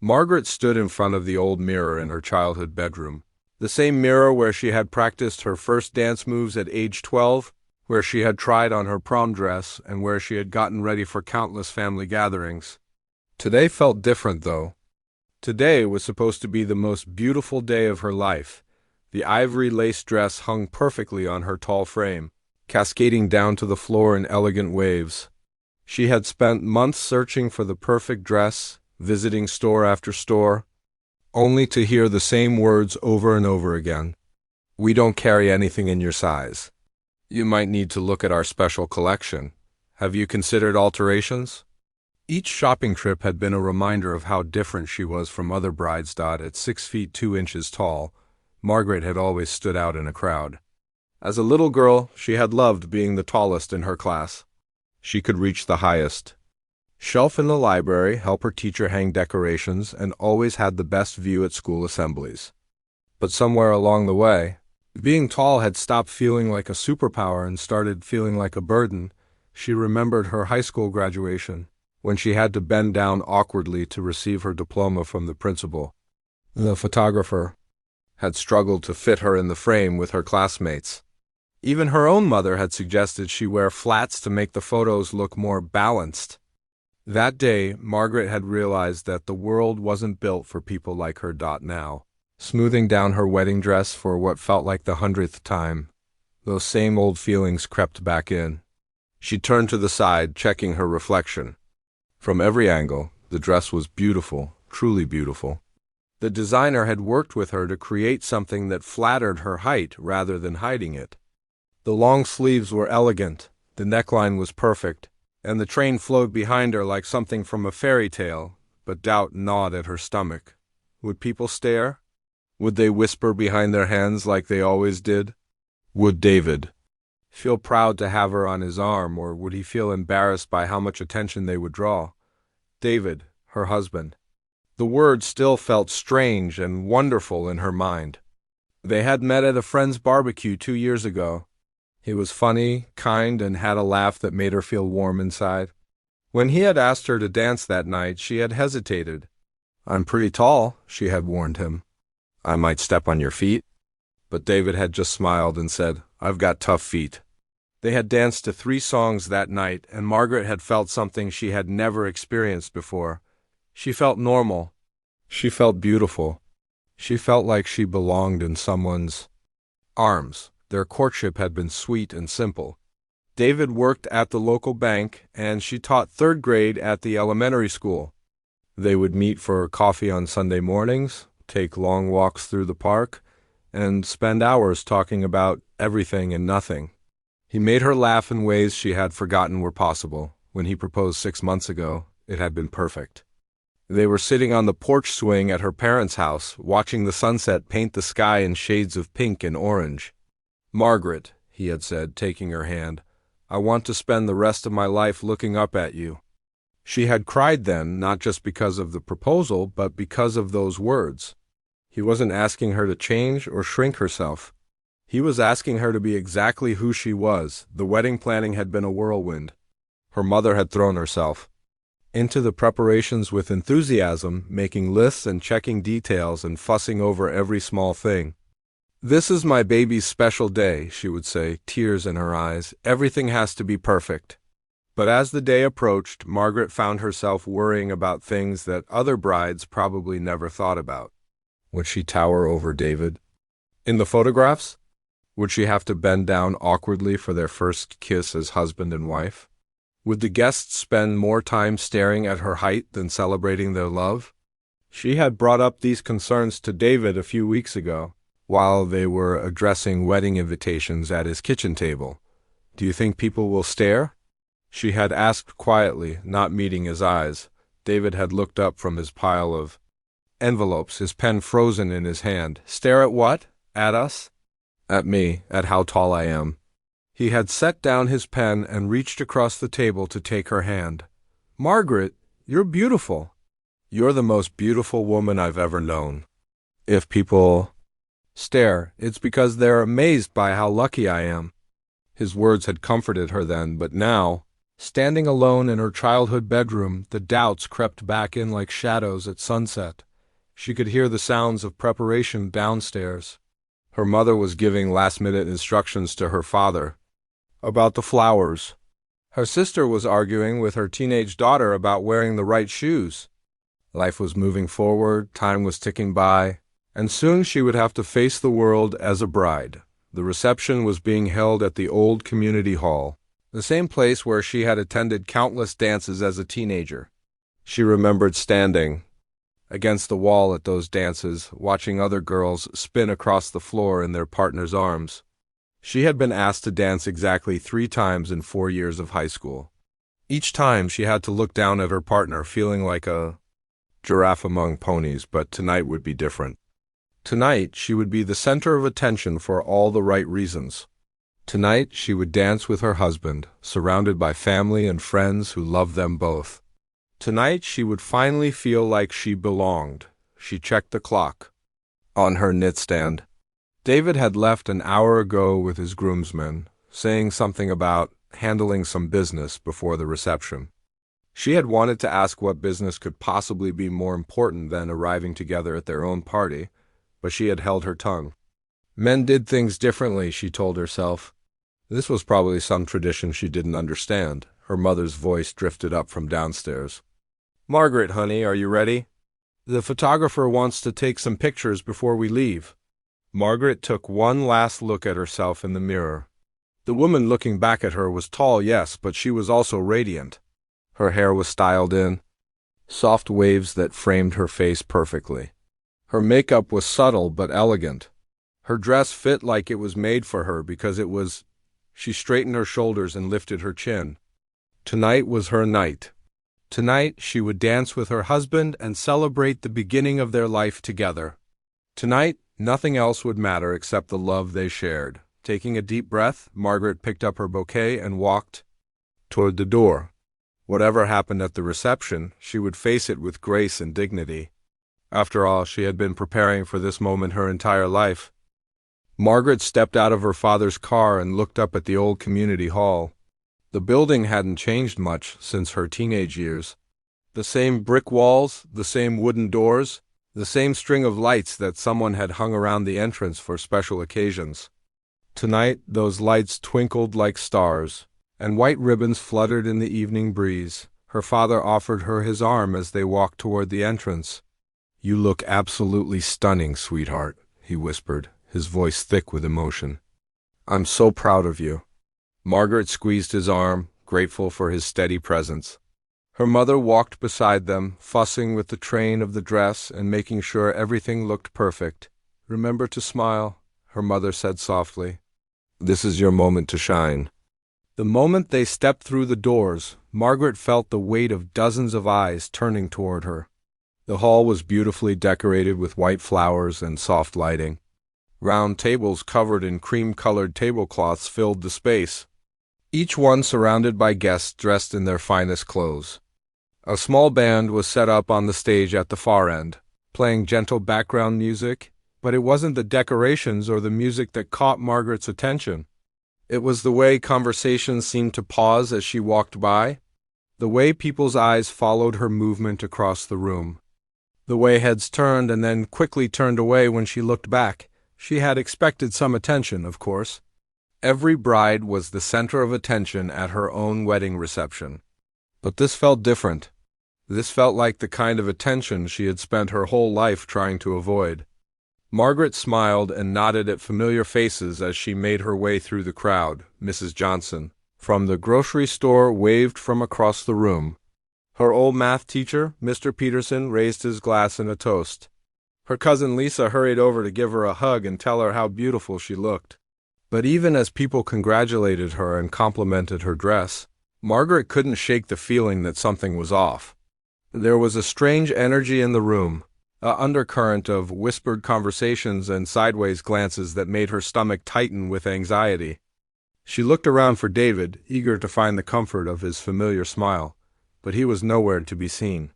Margaret stood in front of the old mirror in her childhood bedroom. The same mirror where she had practiced her first dance moves at age 12, where she had tried on her prom dress, and where she had gotten ready for countless family gatherings. Today felt different, though. Today was supposed to be the most beautiful day of her life. The ivory lace dress hung perfectly on her tall frame, cascading down to the floor in elegant waves. She had spent months searching for the perfect dress, visiting store after store, only to hear the same words over and over again. "We don't carry anything in your size. You might need to look at our special collection. Have you considered alterations?" Each shopping trip had been a reminder of how different she was from other brides. At 6 feet 2 inches tall, Margaret had always stood out in a crowd. As a little girl, she had loved being the tallest in her class. She could reach the highest shelf in the library, help her teacher hang decorations, and always had the best view at school assemblies. But somewhere along the way, being tall had stopped feeling like a superpower and started feeling like a burden. She remembered her high school graduation, when she had to bend down awkwardly to receive her diploma from the principal. The photographer had struggled to fit her in the frame with her classmates. Even her own mother had suggested she wear flats to make the photos look more balanced. That day, Margaret had realized that the world wasn't built for people like her. Now, smoothing down her wedding dress for what felt like the 100th time, those same old feelings crept back in. She turned to the side, checking her reflection. From every angle, the dress was beautiful, truly beautiful. The designer had worked with her to create something that flattered her height rather than hiding it. The long sleeves were elegant, the neckline was perfect, and the train flowed behind her like something from a fairy tale, but doubt gnawed at her stomach. Would people stare? Would they whisper behind their hands like they always did? Would David feel proud to have her on his arm, or would he feel embarrassed by how much attention they would draw? David, her husband. The word still felt strange and wonderful in her mind. They had met at a friend's barbecue 2 years ago. He was funny, kind, and had a laugh that made her feel warm inside. When he had asked her to dance that night, she had hesitated. "I'm pretty tall," she had warned him. "I might step on your feet." But David had just smiled and said, "I've got tough feet." They had danced to 3 songs that night, and Margaret had felt something she had never experienced before. She felt normal. She felt beautiful. She felt like she belonged in someone's arms. Their courtship had been sweet and simple. David worked at the local bank, and she taught 3rd grade at the elementary school. They would meet for coffee on Sunday mornings, take long walks through the park, and spend hours talking about everything and nothing. He made her laugh in ways she had forgotten were possible. When he proposed 6 months ago, it had been perfect. They were sitting on the porch swing at her parents' house, watching the sunset paint the sky in shades of pink and orange. "Margaret," he had said, taking her hand, "I want to spend the rest of my life looking up at you." She had cried then, not just because of the proposal, but because of those words. He wasn't asking her to change or shrink herself. He was asking her to be exactly who she was. The wedding planning had been a whirlwind. Her mother had thrown herself into the preparations with enthusiasm, making lists and checking details and fussing over every small thing. "This is my baby's special day," she would say, tears in her eyes. "Everything has to be perfect." But as the day approached, Margaret found herself worrying about things that other brides probably never thought about. Would she tower over David in the photographs? Would she have to bend down awkwardly for their first kiss as husband and wife? Would the guests spend more time staring at her height than celebrating their love? She had brought up these concerns to David a few weeks ago, while they were addressing wedding invitations at his kitchen table. "Do you think people will stare?" She had asked quietly, not meeting his eyes. David had looked up from his pile of envelopes, his pen frozen in his hand. "Stare at what? At us?" "At me, at how tall I am." He had set down his pen and reached across the table to take her hand. "Margaret, you're beautiful. You're the most beautiful woman I've ever known. If people stare, it's because they're amazed by how lucky I am." His words had comforted her then, but now Standing alone in her childhood bedroom, the doubts crept back in like shadows at sunset. She could hear the sounds of preparation downstairs. Her mother was giving last-minute instructions to her father about the flowers. Her sister was arguing with her teenage daughter about wearing the right shoes. Life was moving forward, time was ticking by, and soon she would have to face the world as a bride. The reception was being held at the old community hall, the same place where she had attended countless dances as a teenager. She remembered standing against the wall at those dances, watching other girls spin across the floor in their partner's arms. She had been asked to dance exactly 3 times in 4 years of high school. Each time she had to look down at her partner, feeling like a giraffe among ponies, but tonight would be different. Tonight she would be the center of attention for all the right reasons. Tonight she would dance with her husband, surrounded by family and friends who loved them both. Tonight she would finally feel like she belonged. She checked the clock on her nightstand. David had left an hour ago with his groomsmen, saying something about handling some business before the reception. She had wanted to ask what business could possibly be more important than arriving together at their own party, but she had held her tongue. Men did things differently, she told herself. This was probably some tradition she didn't understand. Her mother's voice drifted up from downstairs. "Margaret, honey, are you ready? The photographer wants to take some pictures before we leave." Margaret took one last look at herself in the mirror. The woman looking back at her was tall, yes, but she was also radiant. Her hair was styled in soft waves that framed her face perfectly. Her makeup was subtle but elegant. Her dress fit like it was made for her because it was. She straightened her shoulders and lifted her chin. Tonight was her night. Tonight she would dance with her husband and celebrate the beginning of their life together. Tonight, nothing else would matter except the love they shared. Taking a deep breath, Margaret picked up her bouquet and walked toward the door. Whatever happened at the reception, she would face it with grace and dignity. After all, she had been preparing for this moment her entire life. Margaret stepped out of her father's car and looked up at the old community hall. The building hadn't changed much since her teenage years. The same brick walls, the same wooden doors, the same string of lights that someone had hung around the entrance for special occasions. Tonight, those lights twinkled like stars, and white ribbons fluttered in the evening breeze. Her father offered her his arm as they walked toward the entrance. "You look absolutely stunning, sweetheart," he whispered, his voice thick with emotion. "I'm so proud of you." Margaret squeezed his arm, grateful for his steady presence. Her mother walked beside them, fussing with the train of the dress and making sure everything looked perfect. "Remember to smile," her mother said softly. "This is your moment to shine." The moment they stepped through the doors, Margaret felt the weight of dozens of eyes turning toward her. The hall was beautifully decorated with white flowers and soft lighting. Round tables covered in cream-colored tablecloths filled the space, each one surrounded by guests dressed in their finest clothes. A small band was set up on the stage at the far end, playing gentle background music, but it wasn't the decorations or the music that caught Margaret's attention. It was the way conversations seemed to pause as she walked by, the way people's eyes followed her movement across the room, the way heads turned and then quickly turned away when she looked back. She had expected some attention, of course. Every bride was the center of attention at her own wedding reception. But this felt different. This felt like the kind of attention she had spent her whole life trying to avoid. Margaret smiled and nodded at familiar faces as she made her way through the crowd. Mrs. Johnson, from the grocery store, waved from across the room. Her old math teacher, Mr. Peterson, raised his glass in a toast. Her cousin Lisa hurried over to give her a hug and tell her how beautiful she looked. But even as people congratulated her and complimented her dress, Margaret couldn't shake the feeling that something was off. There was a strange energy in the room, an undercurrent of whispered conversations and sideways glances that made her stomach tighten with anxiety. She looked around for David, eager to find the comfort of his familiar smile, but he was nowhere to be seen.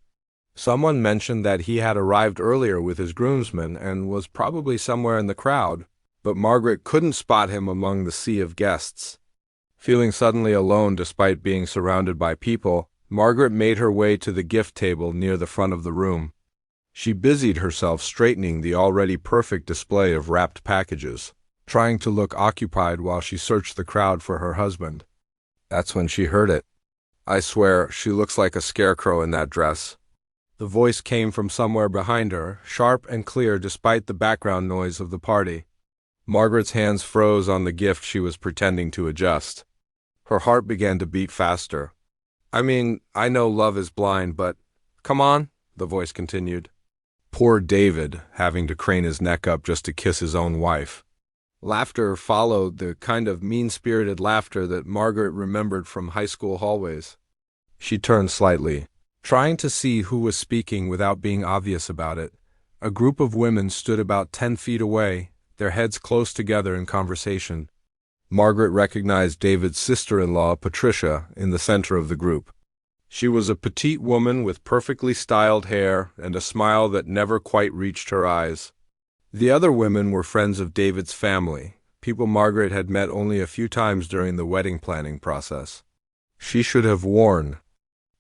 Someone mentioned that he had arrived earlier with his groomsmen and was probably somewhere in the crowd, but Margaret couldn't spot him among the sea of guests. Feeling suddenly alone despite being surrounded by people, Margaret made her way to the gift table near the front of the room. She busied herself straightening the already perfect display of wrapped packages, trying to look occupied while she searched the crowd for her husband. That's when she heard it. "I swear, she looks like a scarecrow in that dress." The voice came from somewhere behind her, sharp and clear despite the background noise of the party. Margaret's hands froze on the gift she was pretending to adjust. Her heart began to beat faster. I know love is blind, but come on," the voice continued. Poor David, having to crane his neck up just to kiss his own wife. Laughter followed, the kind of mean-spirited laughter that Margaret remembered from high school hallways. She turned slightly, trying to see who was speaking without being obvious about it. A group of women stood about 10 feet away, their heads close together in conversation. Margaret recognized David's sister-in-law, Patricia, in the center of the group. She was a petite woman with perfectly styled hair and a smile that never quite reached her eyes. The other women were friends of David's family, people Margaret had met only a few times during the wedding planning process. She should have worn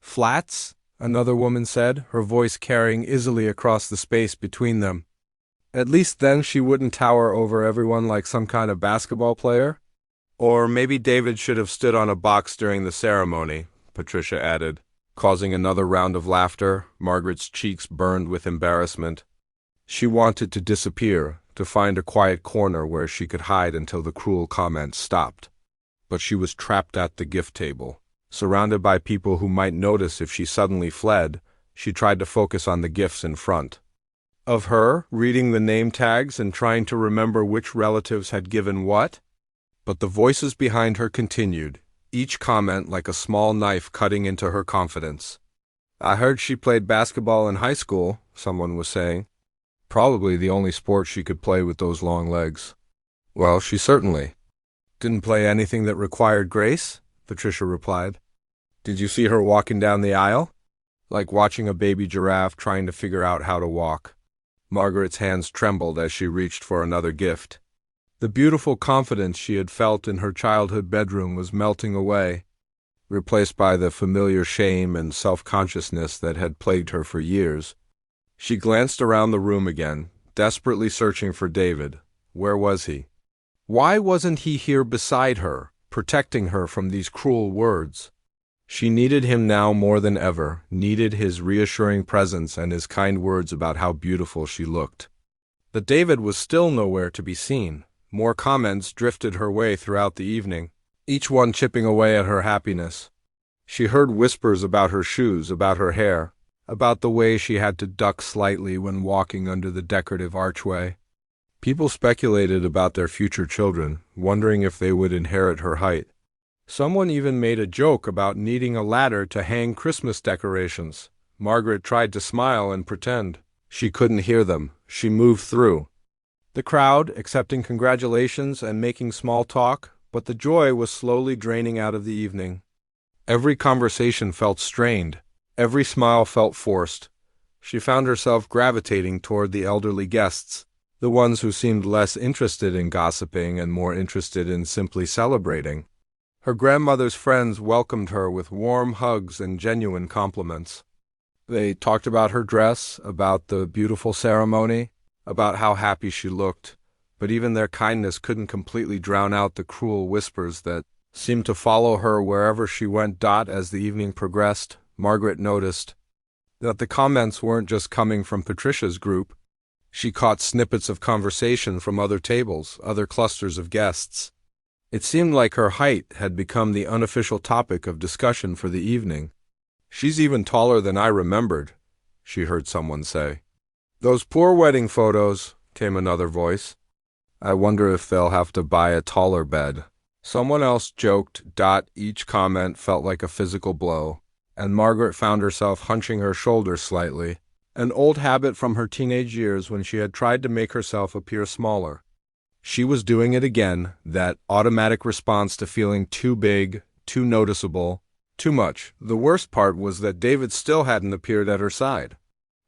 flats, another woman said, her voice carrying easily across the space between them. At least then she wouldn't tower over everyone like some kind of basketball player. Or maybe David should have stood on a box during the ceremony, Patricia added, causing another round of laughter. Margaret's cheeks burned with embarrassment. She wanted to disappear, to find a quiet corner where she could hide until the cruel comments stopped. But she was trapped at the gift table. Surrounded by people who might notice if she suddenly fled, she tried to focus on the gifts in front of her, reading the name tags and trying to remember which relatives had given what. But the voices behind her continued, each comment like a small knife cutting into her confidence. "I heard she played basketball in high school," someone was saying. Probably the only sport she could play with those long legs. "Well, she certainly didn't play anything that required grace," Patricia replied. "Did you see her walking down the aisle? Like watching a baby giraffe trying to figure out how to walk." Margaret's hands trembled as she reached for another gift. The beautiful confidence she had felt in her childhood bedroom was melting away, replaced by the familiar shame and self-consciousness that had plagued her for years. She glanced around the room again, desperately searching for David. Where was he? Why wasn't he here beside her, protecting her from these cruel words? She needed him now more than ever, needed his reassuring presence and his kind words about how beautiful she looked. But David was still nowhere to be seen. More comments drifted her way throughout the evening, each one chipping away at her happiness. She heard whispers about her shoes, about her hair, about the way she had to duck slightly when walking under the decorative archway. People speculated about their future children, wondering if they would inherit her height. Someone even made a joke about needing a ladder to hang Christmas decorations. Margaret tried to smile and pretend. She couldn't hear them. She moved through the crowd, accepting congratulations and making small talk, but the joy was slowly draining out of the evening. Every conversation felt strained. Every smile felt forced. She found herself gravitating toward the elderly guests, the ones who seemed less interested in gossiping and more interested in simply celebrating. Her grandmother's friends welcomed her with warm hugs and genuine compliments. They talked about her dress, about the beautiful ceremony, about how happy she looked, but even their kindness couldn't completely drown out the cruel whispers that seemed to follow her wherever she went. As the evening progressed, Margaret noticed that the comments weren't just coming from Patricia's group. She caught snippets of conversation from other tables, other clusters of guests. It seemed like her height had become the unofficial topic of discussion for the evening. "She's even taller than I remembered," she heard someone say. "Those poor wedding photos," came another voice. "I wonder if they'll have to buy a taller bed." Someone else joked. Each comment felt like a physical blow, and Margaret found herself hunching her shoulders slightly, an old habit from her teenage years when she had tried to make herself appear smaller. She was doing it again, that automatic response to feeling too big, too noticeable, too much. The worst part was that David still hadn't appeared at her side.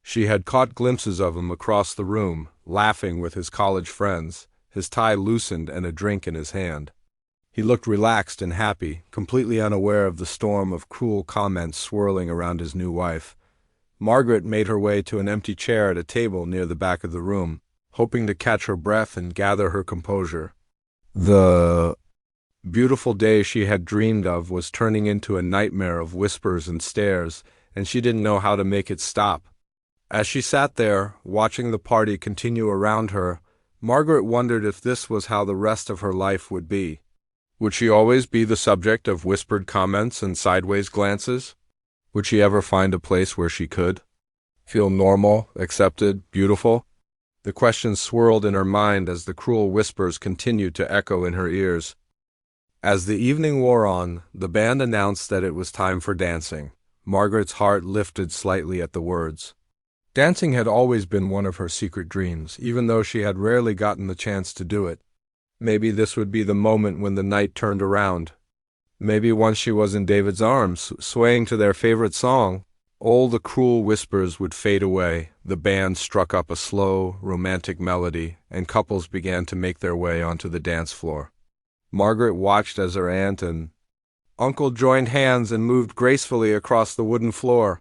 She had caught glimpses of him across the room, laughing with his college friends, his tie loosened and a drink in his hand. He looked relaxed and happy, completely unaware of the storm of cruel comments swirling around his new wife. Margaret made her way to an empty chair at a table near the back of the room, hoping to catch her breath and gather her composure. The beautiful day she had dreamed of was turning into a nightmare of whispers and stares, and she didn't know how to make it stop. As she sat there, watching the party continue around her, Margaret wondered if this was how the rest of her life would be. Would she always be the subject of whispered comments and sideways glances? Would she ever find a place where she could feel normal, accepted, beautiful? The questions swirled in her mind as the cruel whispers continued to echo in her ears. As the evening wore on, the band announced that it was time for dancing. Margaret's heart lifted slightly at the words. Dancing had always been one of her secret dreams, even though she had rarely gotten the chance to do it. Maybe this would be the moment when the night turned around. Maybe once she was in David's arms, swaying to their favorite song, all the cruel whispers would fade away. The band struck up a slow, romantic melody, and couples began to make their way onto the dance floor. Margaret watched as her aunt and uncle joined hands and moved gracefully across the wooden floor.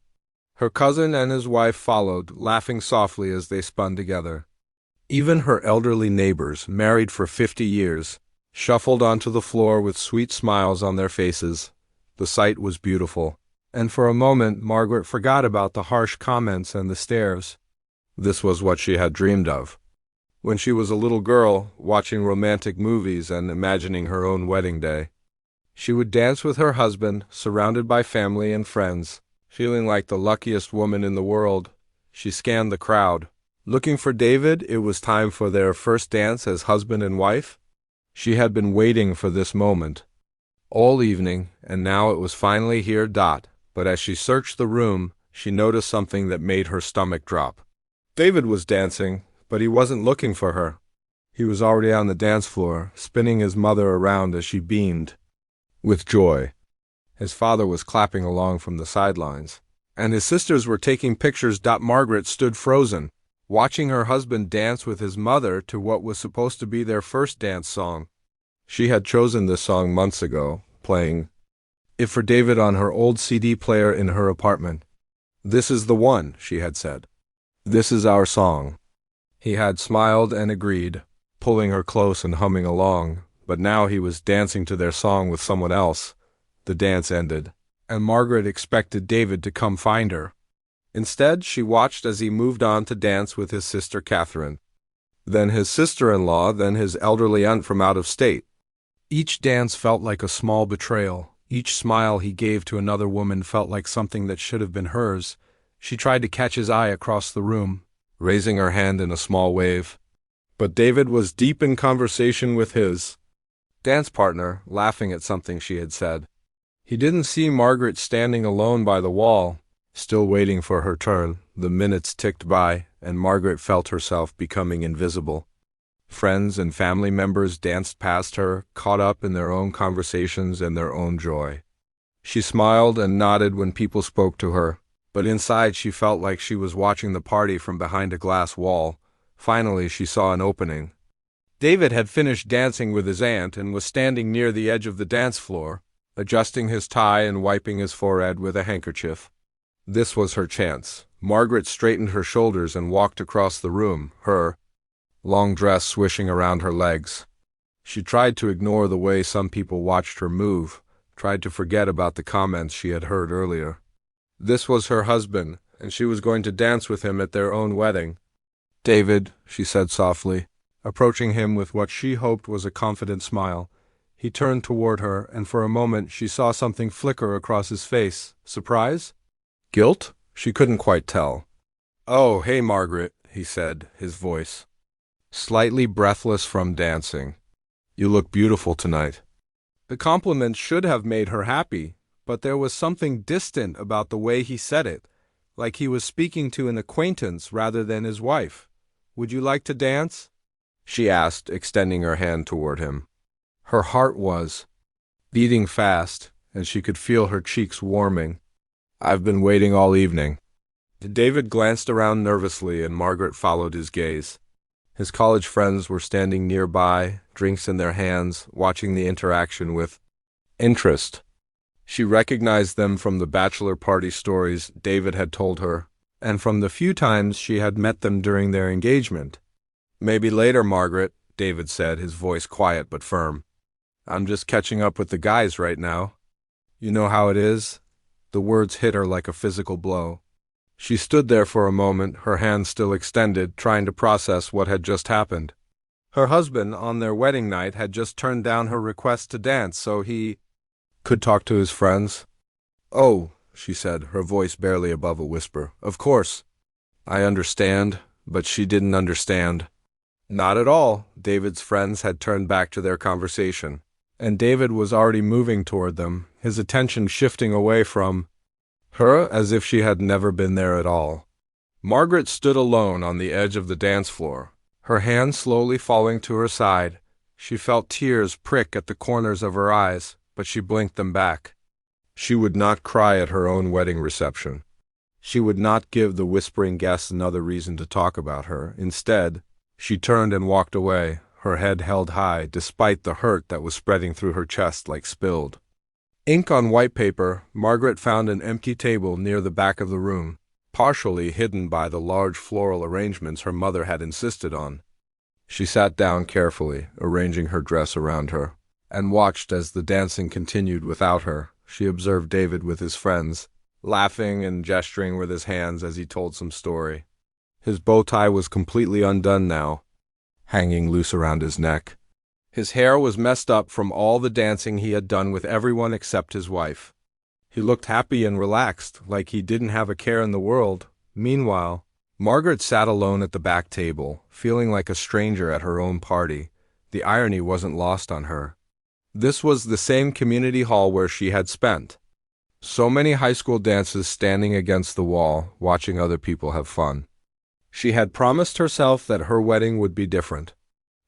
Her cousin and his wife followed, laughing softly as they spun together. Even her elderly neighbors, married for 50 years, shuffled onto the floor with sweet smiles on their faces. The sight was beautiful, and for a moment Margaret forgot about the harsh comments and the stares. This was what she had dreamed of. When she was a little girl, watching romantic movies and imagining her own wedding day. She would dance with her husband, surrounded by family and friends. Feeling like the luckiest woman in the world, she scanned the crowd. Looking for David, it was time for their first dance as husband and wife. She had been waiting for this moment all evening, and now it was finally here. But as she searched the room, she noticed something that made her stomach drop. David was dancing, but he wasn't looking for her. He was already on the dance floor, spinning his mother around as she beamed with joy. His father was clapping along from the sidelines, and his sisters were taking pictures. Margaret stood frozen, watching her husband dance with his mother to what was supposed to be their first dance song. She had chosen this song months ago, playing it for David on her old CD player in her apartment. "This is the one," she had said. "This is our song." He had smiled and agreed, pulling her close and humming along, but now he was dancing to their song with someone else. The dance ended, and Margaret expected David to come find her. Instead, she watched as he moved on to dance with his sister Catherine, then his sister-in-law, then his elderly aunt from out of state. Each dance felt like a small betrayal. Each smile he gave to another woman felt like something that should have been hers. She tried to catch his eye across the room, raising her hand in a small wave. But David was deep in conversation with his dance partner, laughing at something she had said. He didn't see Margaret standing alone by the wall, still waiting for her turn. The minutes ticked by, and Margaret felt herself becoming invisible. Friends and family members danced past her, caught up in their own conversations and their own joy. She smiled and nodded when people spoke to her, but inside she felt like she was watching the party from behind a glass wall. Finally, she saw an opening. David had finished dancing with his aunt and was standing near the edge of the dance floor, adjusting his tie and wiping his forehead with a handkerchief. This was her chance. Margaret straightened her shoulders and walked across the room, her long dress swishing around her legs. She tried to ignore the way some people watched her move, tried to forget about the comments she had heard earlier. This was her husband, and she was going to dance with him at their own wedding. "David," she said softly, approaching him with what she hoped was a confident smile. He turned toward her, and for a moment she saw something flicker across his face. Surprise? Guilt? She couldn't quite tell. "Oh, hey, Margaret," he said, his voice slightly breathless from dancing. "You look beautiful tonight." The compliment should have made her happy, but there was something distant about the way he said it, like he was speaking to an acquaintance rather than his wife. "Would you like to dance?" she asked, extending her hand toward him. Her heart was beating fast, and she could feel her cheeks warming. "I've been waiting all evening." David glanced around nervously, and Margaret followed his gaze. His college friends were standing nearby, drinks in their hands, watching the interaction with interest. She recognized them from the bachelor party stories David had told her, and from the few times she had met them during their engagement. "Maybe later, Margaret," David said, his voice quiet but firm. "I'm just catching up with the guys right now. You know how it is?" The words hit her like a physical blow. She stood there for a moment, her hands still extended, trying to process what had just happened. Her husband, on their wedding night, had just turned down her request to dance so he could talk to his friends. "Oh," she said, her voice barely above a whisper. "Of course. I understand," but she didn't understand. Not at all. David's friends had turned back to their conversation, and David was already moving toward them, his attention shifting away from her as if she had never been there at all. Margaret stood alone on the edge of the dance floor, her hand slowly falling to her side. She felt tears prick at the corners of her eyes, but she blinked them back. She would not cry at her own wedding reception. She would not give the whispering guests another reason to talk about her. Instead, she turned and walked away, her head held high, despite the hurt that was spreading through her chest like spilled ink on white paper. Margaret found an empty table near the back of the room, partially hidden by the large floral arrangements her mother had insisted on. She sat down carefully, arranging her dress around her, and watched as the dancing continued without her. She observed David with his friends, laughing and gesturing with his hands as he told some story. His bow tie was completely undone now, hanging loose around his neck. His hair was messed up from all the dancing he had done with everyone except his wife. He looked happy and relaxed, like he didn't have a care in the world. Meanwhile, Margaret sat alone at the back table, feeling like a stranger at her own party. The irony wasn't lost on her. This was the same community hall where she had spent so many high school dances, standing against the wall, watching other people have fun. She had promised herself that her wedding would be different.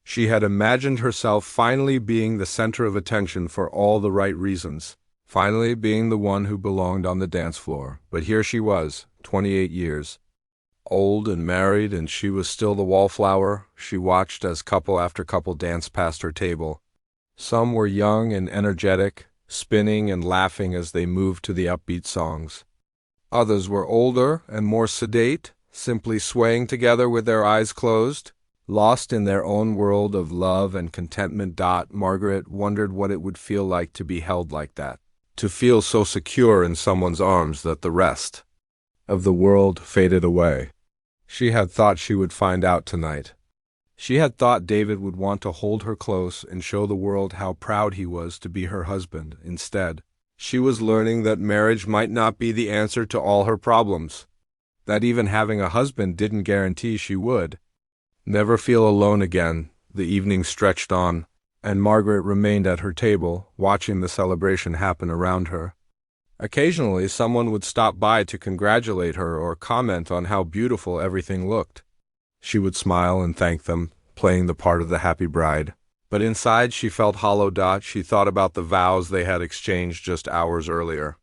She had imagined herself finally being the center of attention for all the right reasons, finally being the one who belonged on the dance floor. But here she was, 28 years old and married, and she was still the wallflower. She watched as couple after couple danced past her table. Some were young and energetic, spinning and laughing as they moved to the upbeat songs. Others were older and more sedate, simply swaying together with their eyes closed, lost in their own world of love and contentment. Margaret wondered what it would feel like to be held like that, to feel so secure in someone's arms that the rest of the world faded away. She had thought she would find out tonight. She had thought David would want to hold her close and show the world how proud he was to be her husband. Instead, she was learning that marriage might not be the answer to all her problems, that even having a husband didn't guarantee she would never feel alone again. The evening stretched on, and Margaret remained at her table, watching the celebration happen around her. Occasionally, someone would stop by to congratulate her or comment on how beautiful everything looked. She would smile and thank them, playing the part of the happy bride. But inside she felt hollow. She thought about the vows they had exchanged just hours earlier.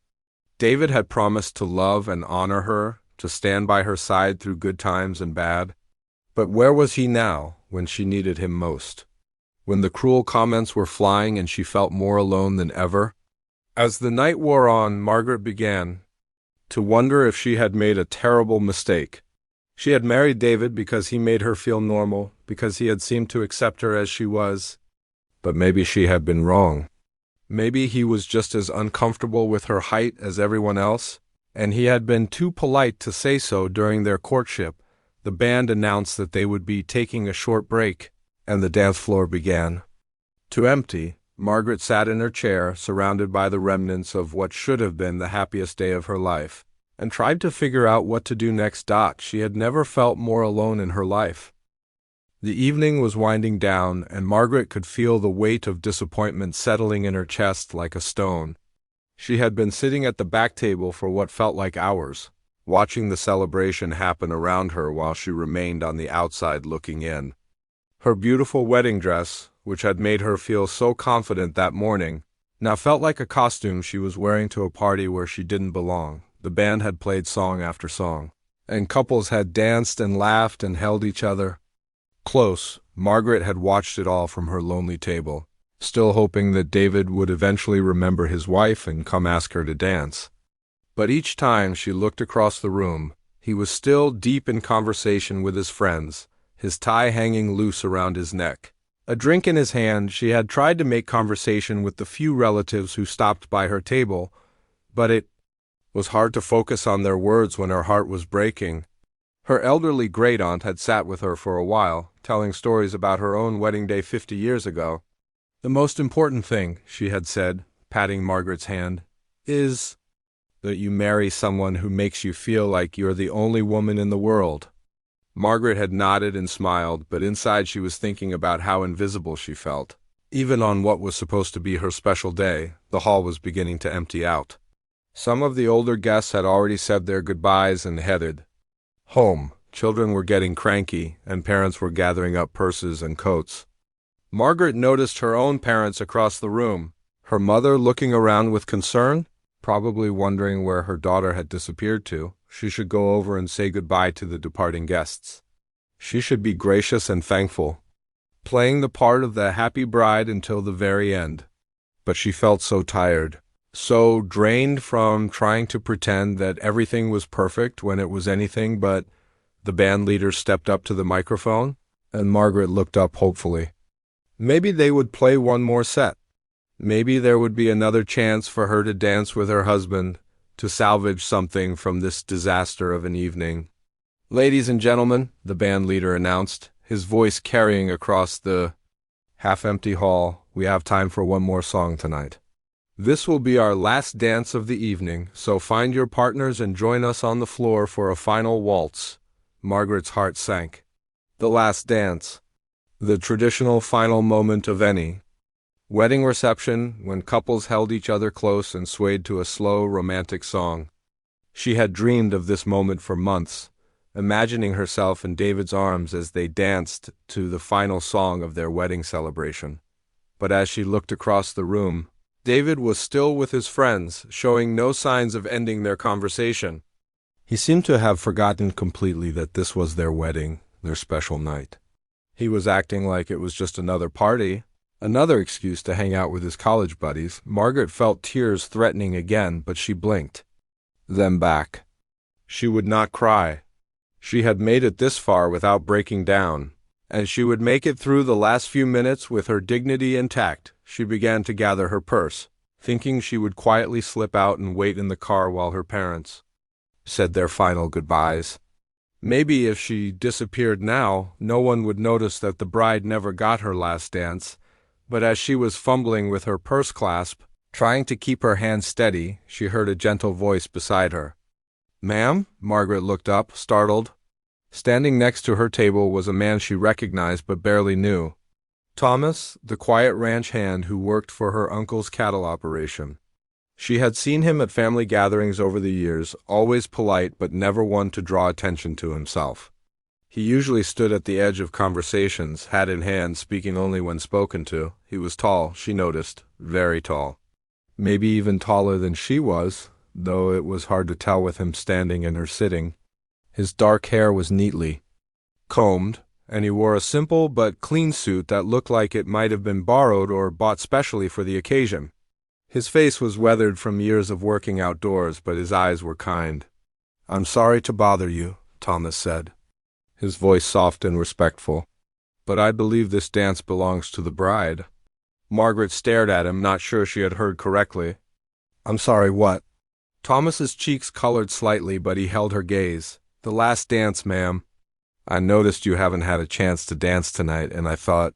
David had promised to love and honor her, to stand by her side through good times and bad. But where was he now, when she needed him most? When the cruel comments were flying and she felt more alone than ever? As the night wore on, Margaret began to wonder if she had made a terrible mistake. She had married David because he made her feel normal, because he had seemed to accept her as she was. But maybe she had been wrong. Maybe he was just as uncomfortable with her height as everyone else, and he had been too polite to say so during their courtship. The band announced that they would be taking a short break, and the dance floor began to empty. Margaret sat in her chair, surrounded by the remnants of what should have been the happiest day of her life, and tried to figure out what to do next. She had never felt more alone in her life. The evening was winding down, and Margaret could feel the weight of disappointment settling in her chest like a stone. She had been sitting at the back table for what felt like hours, watching the celebration happen around her while she remained on the outside looking in. Her beautiful wedding dress, which had made her feel so confident that morning, now felt like a costume she was wearing to a party where she didn't belong. The band had played song after song, and couples had danced and laughed and held each other. close, Margaret had watched it all from her lonely table, still hoping that David would eventually remember his wife and come ask her to dance. But each time she looked across the room, he was still deep in conversation with his friends, his tie hanging loose around his neck. A drink in his hand, she had tried to make conversation with the few relatives who stopped by her table, but it was hard to focus on their words when her heart was breaking. Her elderly great-aunt had sat with her for a while, telling stories about her own wedding day 50 years ago. "The most important thing," she had said, patting Margaret's hand, "is that you marry someone who makes you feel like you're the only woman in the world." Margaret had nodded and smiled, but inside she was thinking about how invisible she felt. Even on what was supposed to be her special day, the hall was beginning to empty out. Some of the older guests had already said their goodbyes and headed home. Children were getting cranky, and parents were gathering up purses and coats. Margaret noticed her own parents across the room, her mother looking around with concern, probably wondering where her daughter had disappeared to. She should go over and say goodbye to the departing guests. She should be gracious and thankful, playing the part of the happy bride until the very end. But she felt so tired, so drained from trying to pretend that everything was perfect when it was anything but. The band leader stepped up to the microphone, and Margaret looked up hopefully. Maybe they would play one more set. Maybe there would be another chance for her to dance with her husband, to salvage something from this disaster of an evening. "Ladies and gentlemen," the band leader announced, his voice carrying across the half-empty hall, "we have time for one more song tonight. This will be our last dance of the evening, so find your partners and join us on the floor for a final waltz." Margaret's heart sank. The last dance. The traditional final moment of any wedding reception, when couples held each other close and swayed to a slow, romantic song. She had dreamed of this moment for months, imagining herself in David's arms as they danced to the final song of their wedding celebration. But as she looked across the room, David was still with his friends, showing no signs of ending their conversation. He seemed to have forgotten completely that this was their wedding, their special night. He was acting like it was just another party, another excuse to hang out with his college buddies. Margaret felt tears threatening again, but she blinked them back. She would not cry. She had made it this far without breaking down, and she would make it through the last few minutes with her dignity intact. She began to gather her purse, thinking she would quietly slip out and wait in the car while her parents said their final goodbyes. Maybe if she disappeared now, no one would notice that the bride never got her last dance. But as she was fumbling with her purse clasp, trying to keep her hand steady, she heard a gentle voice beside her. "Ma'am?" Margaret looked up, startled. Standing next to her table was a man she recognized but barely knew. Thomas, the quiet ranch hand who worked for her uncle's cattle operation. She had seen him at family gatherings over the years, always polite but never one to draw attention to himself. He usually stood at the edge of conversations, hat in hand, speaking only when spoken to. He was tall, she noticed, very tall. Maybe even taller than she was, though it was hard to tell with him standing and her sitting. His dark hair was neatly combed, and he wore a simple but clean suit that looked like it might have been borrowed or bought specially for the occasion. His face was weathered from years of working outdoors, but his eyes were kind. "I'm sorry to bother you," Thomas said, his voice soft and respectful, "but I believe this dance belongs to the bride." Margaret stared at him, not sure she had heard correctly. "I'm sorry, what?" Thomas's cheeks colored slightly, but he held her gaze. "The last dance, ma'am. I noticed you haven't had a chance to dance tonight, and I thought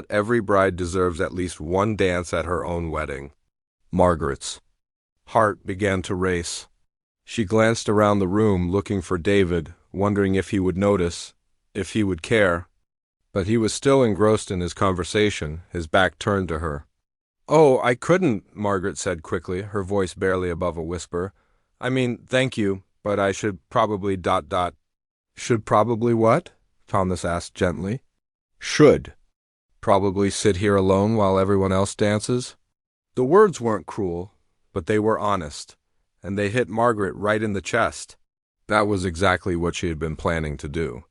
every bride deserves at least one dance at her own wedding." Margaret's heart began to race. She glanced around the room, looking for David, wondering if he would notice, if he would care. But he was still engrossed in his conversation, his back turned to her. "Oh, I couldn't," Margaret said quickly, her voice barely above a whisper. "I mean, thank you, but I should probably ... "Should probably what?" Thomas asked gently. "Should probably sit here alone while everyone else dances." The words weren't cruel, but they were honest, and they hit Margaret right in the chest. That was exactly what she had been planning to do.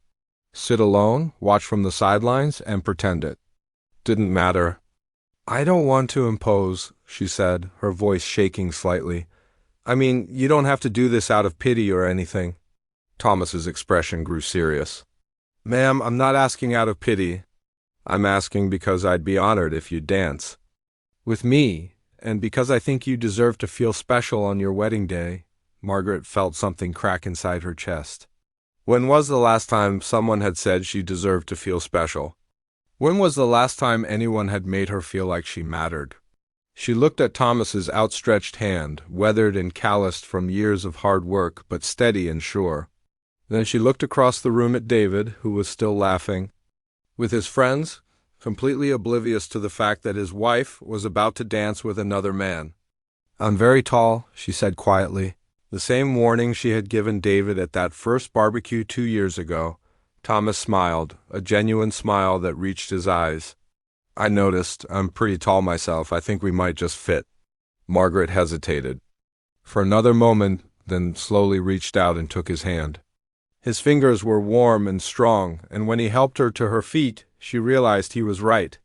Sit alone, watch from the sidelines, and pretend it didn't matter. I don't want to impose, she said, her voice shaking slightly. I mean, you don't have to do this out of pity or anything. Thomas's expression grew serious. Ma'am, I'm not asking out of pity. I'm asking because I'd be honored if you'd dance with me, and because I think you deserve to feel special on your wedding day. Margaret felt something crack inside her chest. When was the last time someone had said she deserved to feel special? When was the last time anyone had made her feel like she mattered? She looked at Thomas's outstretched hand, weathered and calloused from years of hard work, but steady and sure. Then she looked across the room at David, who was still laughing with his friends, completely oblivious to the fact that his wife was about to dance with another man. I'm very tall, she said quietly. The same warning she had given David at that first barbecue 2 years ago. Thomas smiled, a genuine smile that reached his eyes. I noticed. I'm pretty tall myself. I think we might just fit. Margaret hesitated for another moment, then slowly reached out and took his hand. His fingers were warm and strong, and when he helped her to her feet, she realized he was right.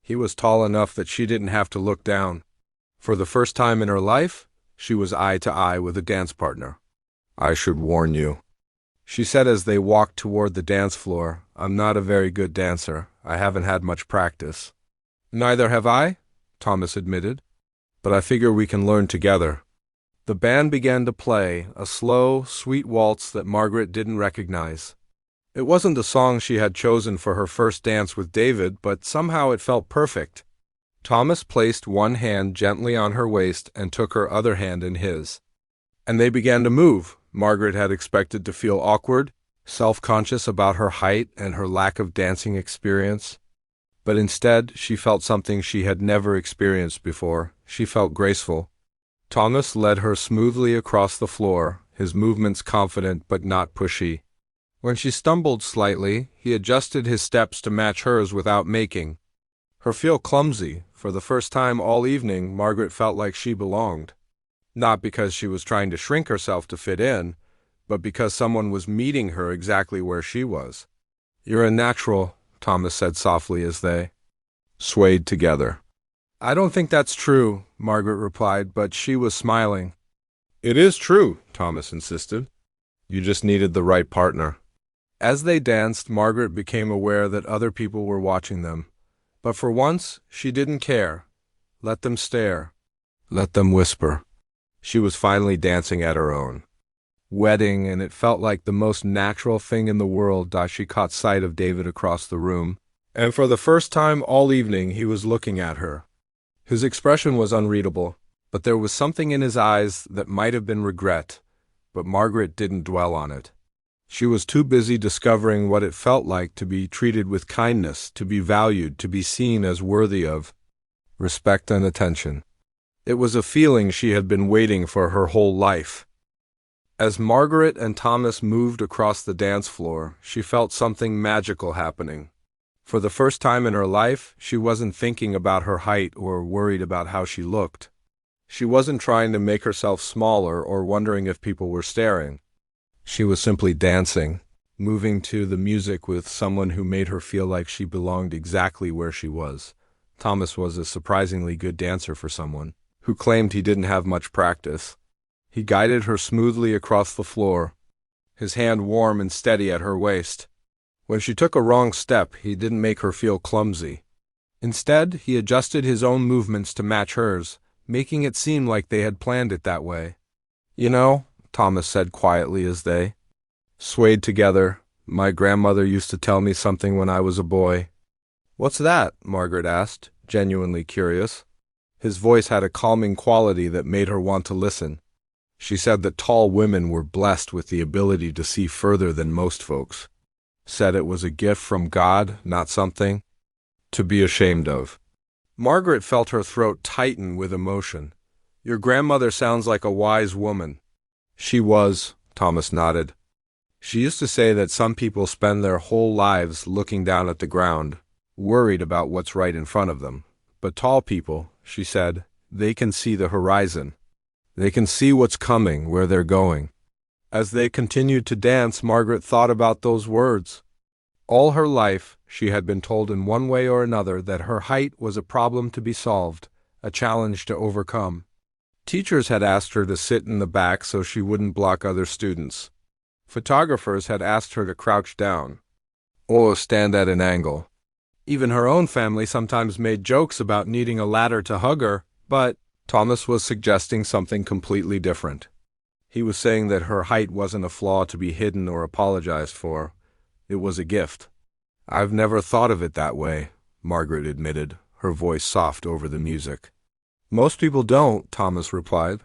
He was tall enough that she didn't have to look down. For the first time in her life, she was eye to eye with a dance partner. I should warn you, she said as they walked toward the dance floor. I'm not a very good dancer. I haven't had much practice. Neither have I, Thomas admitted, but I figure we can learn together. The band began to play, a slow, sweet waltz that Margaret didn't recognize. It wasn't the song she had chosen for her first dance with David, but somehow it felt perfect. Thomas placed one hand gently on her waist and took her other hand in his. And they began to move. Margaret had expected to feel awkward, self-conscious about her height and her lack of dancing experience. But instead, she felt something she had never experienced before. She felt graceful. Thomas led her smoothly across the floor, his movements confident but not pushy. When she stumbled slightly, he adjusted his steps to match hers without making her feel clumsy. For the first time all evening, Margaret felt like she belonged. Not because she was trying to shrink herself to fit in, but because someone was meeting her exactly where she was. You're a natural, Thomas said softly as they swayed together. I don't think that's true, Margaret replied, but she was smiling. It is true, Thomas insisted. You just needed the right partner. As they danced, Margaret became aware that other people were watching them. But for once, she didn't care. Let them stare. Let them whisper. She was finally dancing at her own wedding, and it felt like the most natural thing in the world that she caught sight of David across the room. And for the first time all evening, he was looking at her. His expression was unreadable, but there was something in his eyes that might have been regret, but Margaret didn't dwell on it. She was too busy discovering what it felt like to be treated with kindness, to be valued, to be seen as worthy of respect and attention. It was a feeling she had been waiting for her whole life. As Margaret and Thomas moved across the dance floor, she felt something magical happening. For the first time in her life, she wasn't thinking about her height or worried about how she looked. She wasn't trying to make herself smaller or wondering if people were staring. She was simply dancing, moving to the music with someone who made her feel like she belonged exactly where she was. Thomas was a surprisingly good dancer for someone who claimed he didn't have much practice. He guided her smoothly across the floor, his hand warm and steady at her waist. When she took a wrong step, he didn't make her feel clumsy. Instead, he adjusted his own movements to match hers, making it seem like they had planned it that way. You know, Thomas said quietly as they swayed together, my grandmother used to tell me something when I was a boy. What's that? Margaret asked, genuinely curious. His voice had a calming quality that made her want to listen. She said that tall women were blessed with the ability to see further than most folks. Said it was a gift from God, not something to be ashamed of. Margaret felt her throat tighten with emotion. Your grandmother sounds like a wise woman. She was, Thomas nodded. She used to say that some people spend their whole lives looking down at the ground, worried about what's right in front of them. But tall people, she said, they can see the horizon. They can see what's coming, where they're going. As they continued to dance, Margaret thought about those words. All her life, she had been told in one way or another that her height was a problem to be solved, a challenge to overcome. Teachers had asked her to sit in the back so she wouldn't block other students. Photographers had asked her to crouch down or stand at an angle. Even her own family sometimes made jokes about needing a ladder to hug her, but Thomas was suggesting something completely different. He was saying that her height wasn't a flaw to be hidden or apologized for. It was a gift. "I've never thought of it that way," Margaret admitted, her voice soft over the music. "Most people don't," Thomas replied.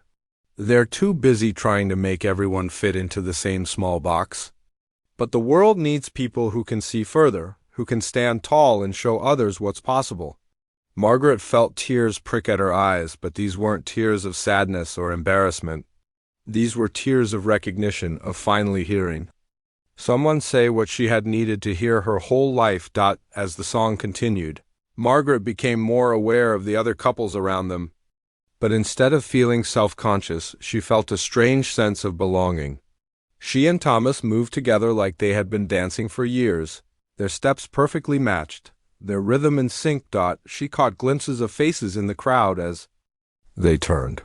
"They're too busy trying to make everyone fit into the same small box. But the world needs people who can see further, who can stand tall and show others what's possible." Margaret felt tears prick at her eyes, but these weren't tears of sadness or embarrassment. These were tears of recognition, of finally hearing someone say what she had needed to hear her whole life. As the song continued, Margaret became more aware of the other couples around them. But instead of feeling self-conscious, she felt a strange sense of belonging. She and Thomas moved together like they had been dancing for years, their steps perfectly matched, their rhythm in sync. She caught glimpses of faces in the crowd as they turned.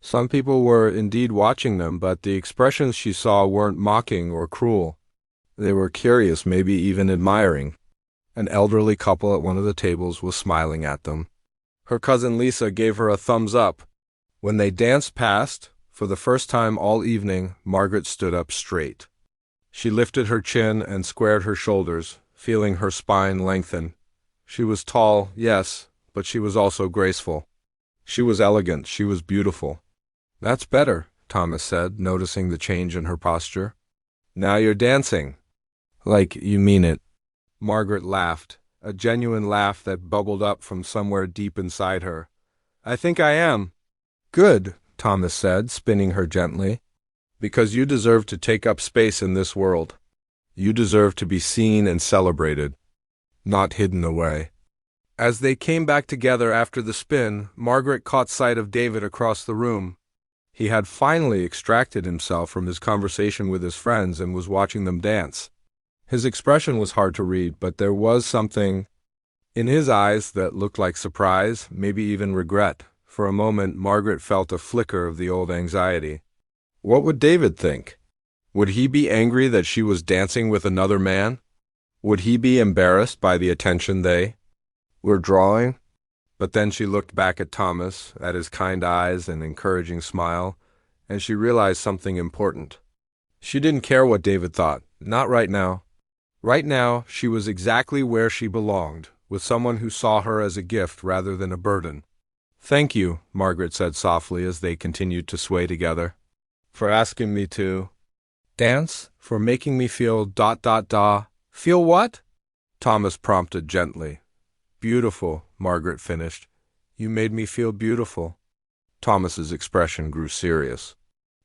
Some people were indeed watching them, but the expressions she saw weren't mocking or cruel. They were curious, maybe even admiring. An elderly couple at one of the tables was smiling at them. Her cousin Lisa gave her a thumbs up. When they danced past, for the first time all evening, Margaret stood up straight. She lifted her chin and squared her shoulders, feeling her spine lengthen. She was tall, yes, but she was also graceful. She was elegant, she was beautiful. "That's better," Thomas said, noticing the change in her posture. "Now you're dancing." "Like you mean it." Margaret laughed, a genuine laugh that bubbled up from somewhere deep inside her. "I think I am." "Good," Thomas said, spinning her gently. "Because you deserve to take up space in this world. You deserve to be seen and celebrated, not hidden away." As they came back together after the spin, Margaret caught sight of David across the room. He had finally extracted himself from his conversation with his friends and was watching them dance. His expression was hard to read, but there was something in his eyes that looked like surprise, maybe even regret. For a moment, Margaret felt a flicker of the old anxiety. What would David think? Would he be angry that she was dancing with another man? Would he be embarrassed by the attention they were drawing? But then she looked back at Thomas, at his kind eyes and encouraging smile, and she realized something important. She didn't care what David thought, not right now. Right now, she was exactly where she belonged, with someone who saw her as a gift rather than a burden. "Thank you," Margaret said softly as they continued to sway together. "For asking me to dance, for making me feel ... Feel what?" Thomas prompted gently. "Beautiful," Margaret finished. "You made me feel beautiful." Thomas's expression grew serious.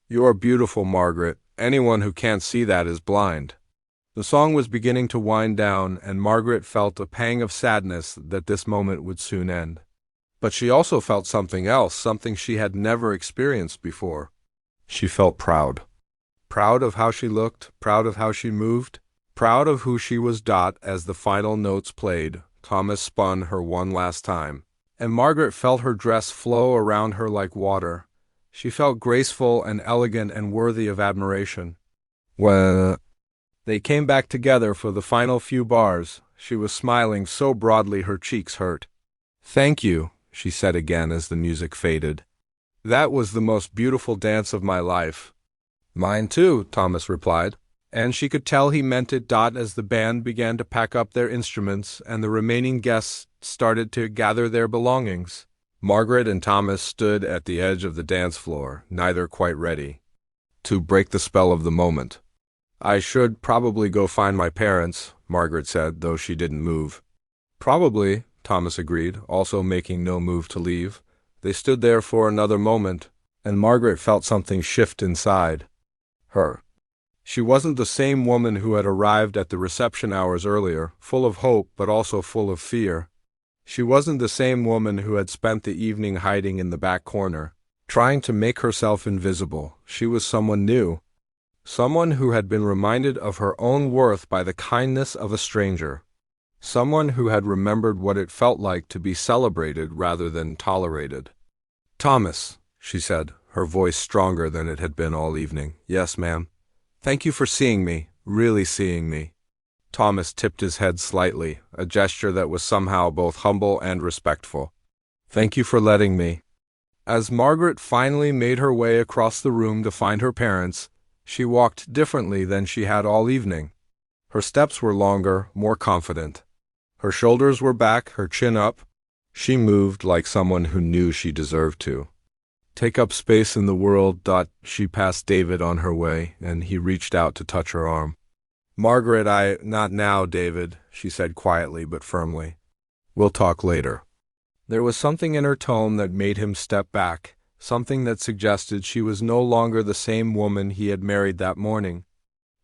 "You are beautiful, Margaret. Anyone who can't see that is blind." The song was beginning to wind down, and Margaret felt a pang of sadness that this moment would soon end. But she also felt something else, something she had never experienced before. She felt proud. Proud of how she looked, proud of how she moved, proud of who she was. As the final notes played, Thomas spun her one last time, and Margaret felt her dress flow around her like water. She felt graceful and elegant and worthy of admiration. When they came back together for the final few bars, she was smiling so broadly her cheeks hurt. "Thank you," she said again as the music faded. "That was the most beautiful dance of my life." "Mine too," Thomas replied, and she could tell he meant it. As the band began to pack up their instruments and the remaining guests started to gather their belongings, Margaret and Thomas stood at the edge of the dance floor, neither quite ready to break the spell of the moment. "I should probably go find my parents," Margaret said, though she didn't move. "Probably," Thomas agreed, also making no move to leave. They stood there for another moment, and Margaret felt something shift inside her. She wasn't the same woman who had arrived at the reception hours earlier, full of hope but also full of fear. She wasn't the same woman who had spent the evening hiding in the back corner, trying to make herself invisible. She was someone new. Someone who had been reminded of her own worth by the kindness of a stranger. Someone who had remembered what it felt like to be celebrated rather than tolerated. "Thomas," she said, her voice stronger than it had been all evening. "Yes, ma'am. Thank you for seeing me, really seeing me." Thomas tipped his head slightly, a gesture that was somehow both humble and respectful. "Thank you for letting me." As Margaret finally made her way across the room to find her parents, she walked differently than she had all evening. Her steps were longer, more confident. Her shoulders were back, her chin up. She moved like someone who knew she deserved to. "Take up space in the world." She passed David on her way, and he reached out to touch her arm. "Margaret, not now, David," she said quietly but firmly. "We'll talk later." There was something in her tone that made him step back, something that suggested she was no longer the same woman he had married that morning.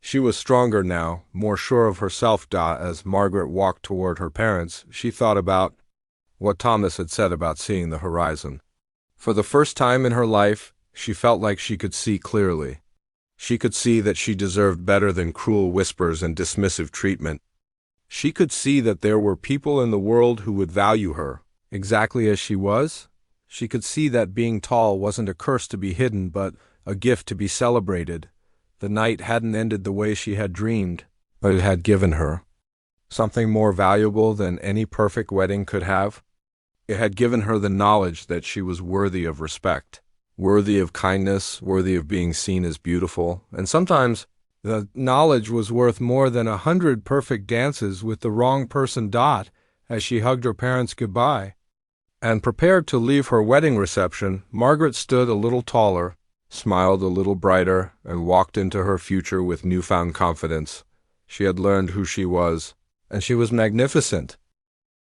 She was stronger now, more sure of herself. As Margaret walked toward her parents, she thought about what Thomas had said about seeing the horizon. For the first time in her life, she felt like she could see clearly. She could see that she deserved better than cruel whispers and dismissive treatment. She could see that there were people in the world who would value her, exactly as she was. She could see that being tall wasn't a curse to be hidden, but a gift to be celebrated. The night hadn't ended the way she had dreamed, but it had given her something more valuable than any perfect wedding could have. It had given her the knowledge that she was worthy of respect, worthy of kindness, worthy of being seen as beautiful, and sometimes the knowledge was worth more than 100 perfect dances with the wrong person. As she hugged her parents goodbye and prepared to leave her wedding reception, Margaret stood a little taller, smiled a little brighter, and walked into her future with newfound confidence. She had learned who she was, and she was magnificent.